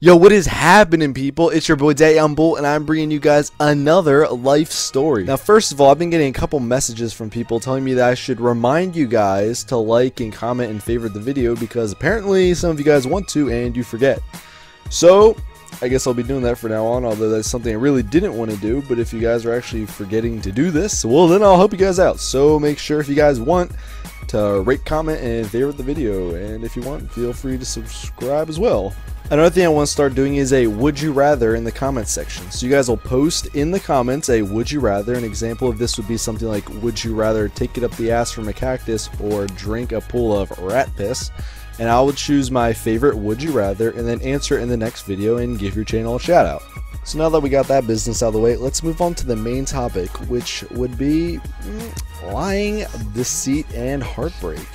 Yo, what is happening, people? It's your boy DatYoungBull, and I'm bringing you guys another life story. Now, first of all, I've been getting a couple messages from people telling me that I should remind you guys to like and comment and favorite the video because apparently some of you guys want to and you forget. So, I guess I'll be doing that from now on, although that's something I really didn't want to do. But if you guys are actually forgetting to do this, well, then I'll help you guys out. So make sure if you guys want to rate, comment, and favorite the video. And if you want, feel free to subscribe as well. Another thing I want to start doing is a would you rather in the comments section. So you guys will post in the comments a would you rather. An example of this would be something like, would you rather take it up the ass from a cactus or drink a pool of rat piss? And I will choose my favorite would you rather and then answer it in the next video and give your channel a shout out. So now that we got that business out of the way, let's move on to the main topic, which would be lying, deceit, and heartbreak.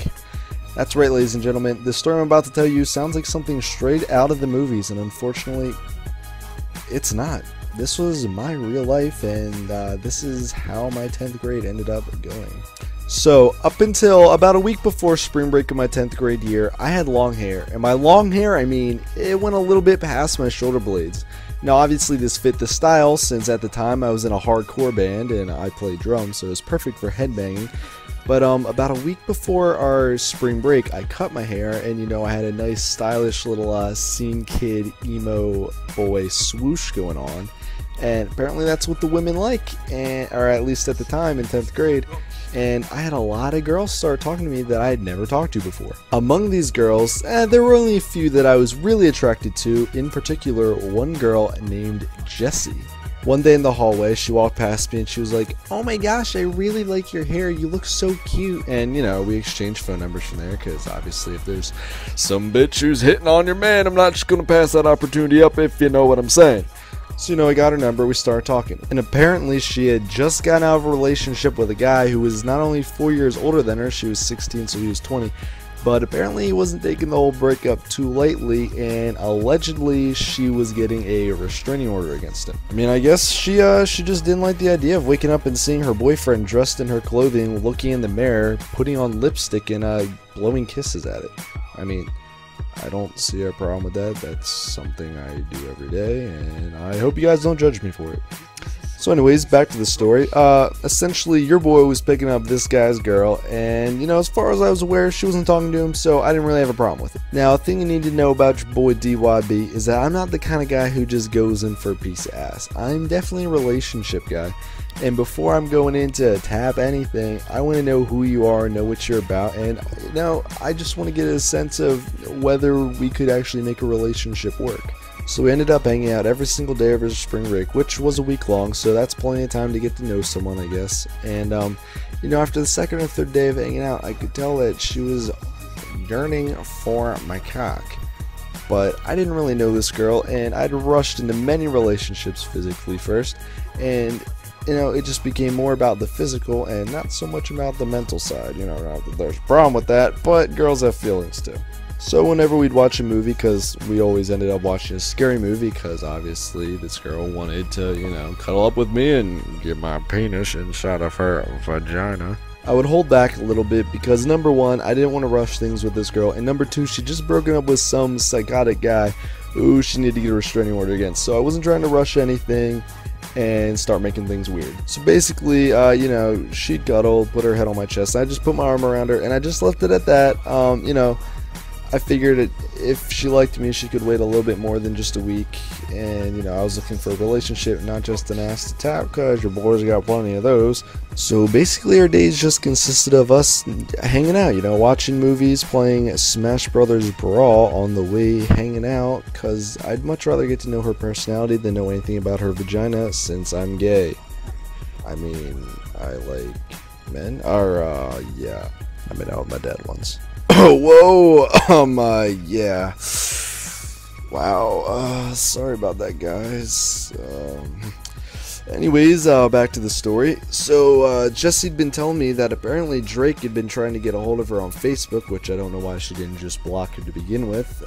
That's right, ladies and gentlemen, the story I'm about to tell you sounds like something straight out of the movies, and unfortunately, it's not. This was my real life, and this is how my 10th grade ended up going. So, up until about a week before spring break of my 10th grade year, I had long hair, and by long hair, I mean it went a little bit past my shoulder blades. Now, obviously, this fit the style, since at the time I was in a hardcore band, and I played drums, so it was perfect for headbanging. But about a week before our spring break, I cut my hair, and you know, I had a nice stylish little scene kid emo boy swoosh going on, and apparently that's what the women like, or at least at the time in 10th grade. And I had a lot of girls start talking to me that I had never talked to before. Among these girls, there were only a few that I was really attracted to, in particular one girl named Jessie. One day in the hallway, she walked past me and she was like, "Oh my gosh, I really like your hair, you look so cute." And you know, we exchanged phone numbers from there, because obviously if there's some bitch who's hitting on your man, I'm not just gonna pass that opportunity up, if you know what I'm saying. So you know, I got her number, we started talking, and apparently she had just gotten out of a relationship with a guy who was not only 4 years older than her, she was 16 so he was 20, but apparently he wasn't taking the whole breakup too lightly, and allegedly she was getting a restraining order against him. I mean, I guess she just didn't like the idea of waking up and seeing her boyfriend dressed in her clothing, looking in the mirror, putting on lipstick, and blowing kisses at it. I mean, I don't see a problem with that. That's something I do every day, and I hope you guys don't judge me for it. So anyways, back to the story. Essentially, your boy was picking up this guy's girl, and, you know, as far as I was aware, she wasn't talking to him, so I didn't really have a problem with it. Now, a thing you need to know about your boy DYB is that I'm not the kind of guy who just goes in for a piece of ass. I'm definitely a relationship guy, and before I'm going in to tap anything, I want to know who you are, know what you're about, and, you know, I just want to get a sense of whether we could actually make a relationship work. So we ended up hanging out every single day over spring break, which was a week long, so that's plenty of time to get to know someone, I guess. And, you know, after the second or third day of hanging out, I could tell that she was yearning for my cock. But I didn't really know this girl, and I'd rushed into many relationships physically first, and, you know, it just became more about the physical and not so much about the mental side. You know, not that there's a problem with that, but girls have feelings too. So whenever we'd watch a movie, because we always ended up watching a scary movie, because obviously this girl wanted to, you know, cuddle up with me and get my penis inside of her vagina, I would hold back a little bit because, number one, I didn't want to rush things with this girl, and number two, she'd just broken up with some psychotic guy who she needed to get a restraining order against. So I wasn't trying to rush anything and start making things weird. So basically, you know, she'd cuddle, put her head on my chest, and I just put my arm around her, and I just left it at that. You know, I figured that if she liked me, she could wait a little bit more than just a week, and, you know, I was looking for a relationship, not just an ass to tap, because your boys got plenty of those. So basically our days just consisted of us hanging out, you know, watching movies, playing Smash Brothers Brawl on the way, hanging out, because I'd much rather get to know her personality than know anything about her vagina, since I'm gay. I mean, I like men, or, yeah, I made out with my dad once. Oh, whoa, yeah. Wow, sorry about that, guys. Anyways, back to the story. So, Jessie'd been telling me that apparently Drake had been trying to get a hold of her on Facebook, which I don't know why she didn't just block her to begin with.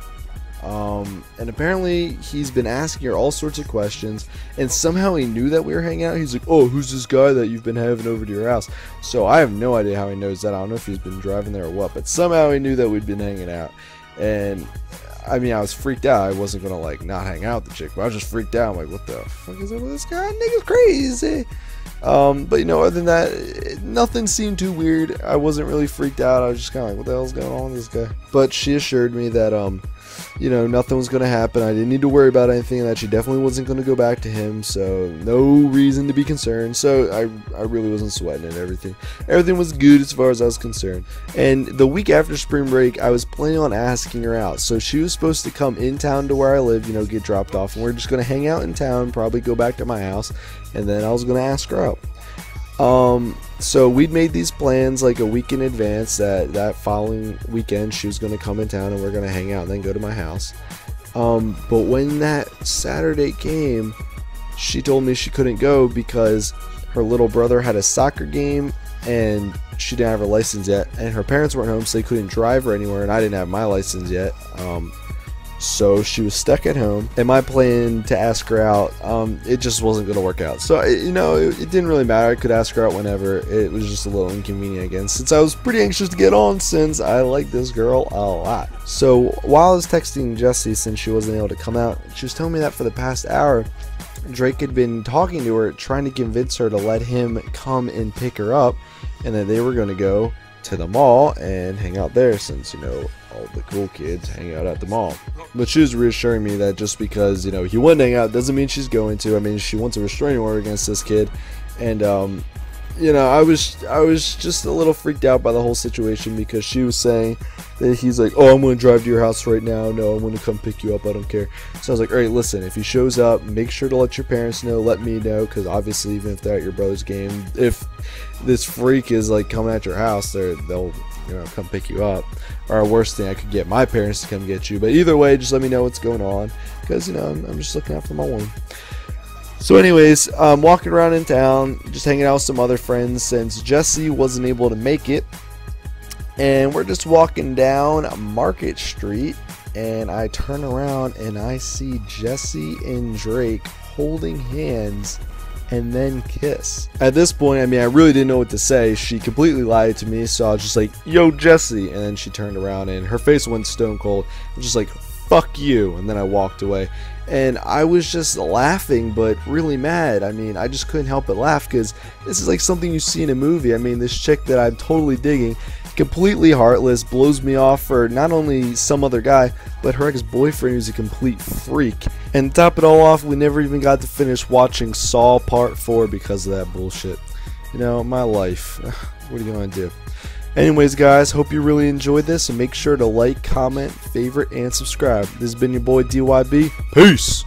And apparently he's been asking her all sorts of questions, and somehow he knew that we were hanging out. He's like, "Oh, who's this guy that you've been having over to your house?" So I have no idea how he knows that. I don't know if he's been driving there or what, but somehow he knew that we'd been hanging out. And I mean, I was freaked out. I wasn't gonna like not hang out with the chick, but I was just freaked out. I'm like, what the fuck is up with this guy? Nigga's crazy. But you know, other than that, nothing seemed too weird. I wasn't really freaked out. I was just kind of like, what the hell's going on with this guy? But she assured me that you know, nothing was going to happen. I didn't need to worry about anything, and that she definitely wasn't going to go back to him, so no reason to be concerned. So I really wasn't sweating it. Everything was good as far as I was concerned. And the week after spring break, I was planning on asking her out. So she was supposed to come in town to where I live, you know, get dropped off, and we're just going to hang out in town, probably go back to my house, and then I was going to ask her out. So we'd made these plans like a week in advance that following weekend she was going to come in town and we're going to hang out and then go to my house. But when that Saturday came, she told me she couldn't go because her little brother had a soccer game and she didn't have her license yet, and her parents weren't home, so they couldn't drive her anywhere, and I didn't have my license yet. So she was stuck at home, and my plan to ask her out, it just wasn't going to work out. So, you know, it didn't really matter. I could ask her out whenever. It was just a little inconvenient again, since I was pretty anxious to get on, since I like this girl a lot. So while I was texting Jessie, since she wasn't able to come out, she was telling me that for the past hour, Drake had been talking to her, trying to convince her to let him come and pick her up, and that they were going to go to the mall and hang out there, since, you know, all the cool kids hang out at the mall. But she was reassuring me that just because, you know, he wouldn't hang out doesn't mean she's going to. I mean, she wants a restraining order against this kid, and you know, I was just a little freaked out by the whole situation, because she was saying that he's like, oh, I'm going to drive to your house right now. No, I'm going to come pick you up. I don't care. So I was like, all right, listen, if he shows up, make sure to let your parents know, let me know, because obviously even if they're at your brother's game, if this freak is like coming at your house, they'll, you know, come pick you up. Or worst thing, I could get my parents to come get you. But either way, just let me know what's going on, because, you know, I'm just looking out for my woman. So anyways, walking around in town, just hanging out with some other friends since Jessie wasn't able to make it. And we're just walking down Market Street, and I turn around and I see Jessie and Drake holding hands and then kiss. At this point, I mean, I really didn't know what to say. She completely lied to me, so I was just like, yo, Jessie. And then she turned around and her face went stone cold. I was just like, fuck you. And then I walked away. And I was just laughing, but really mad. I mean, I just couldn't help but laugh, because this is like something you see in a movie. I mean, this chick that I'm totally digging, completely heartless, blows me off for not only some other guy, but her ex-boyfriend, who's a complete freak. And to top it all off, we never even got to finish watching Saw Part 4 because of that bullshit. You know, my life. What are you gonna do? Anyways, guys, hope you really enjoyed this, and make sure to like, comment, favorite, and subscribe. This has been your boy DYB. Peace!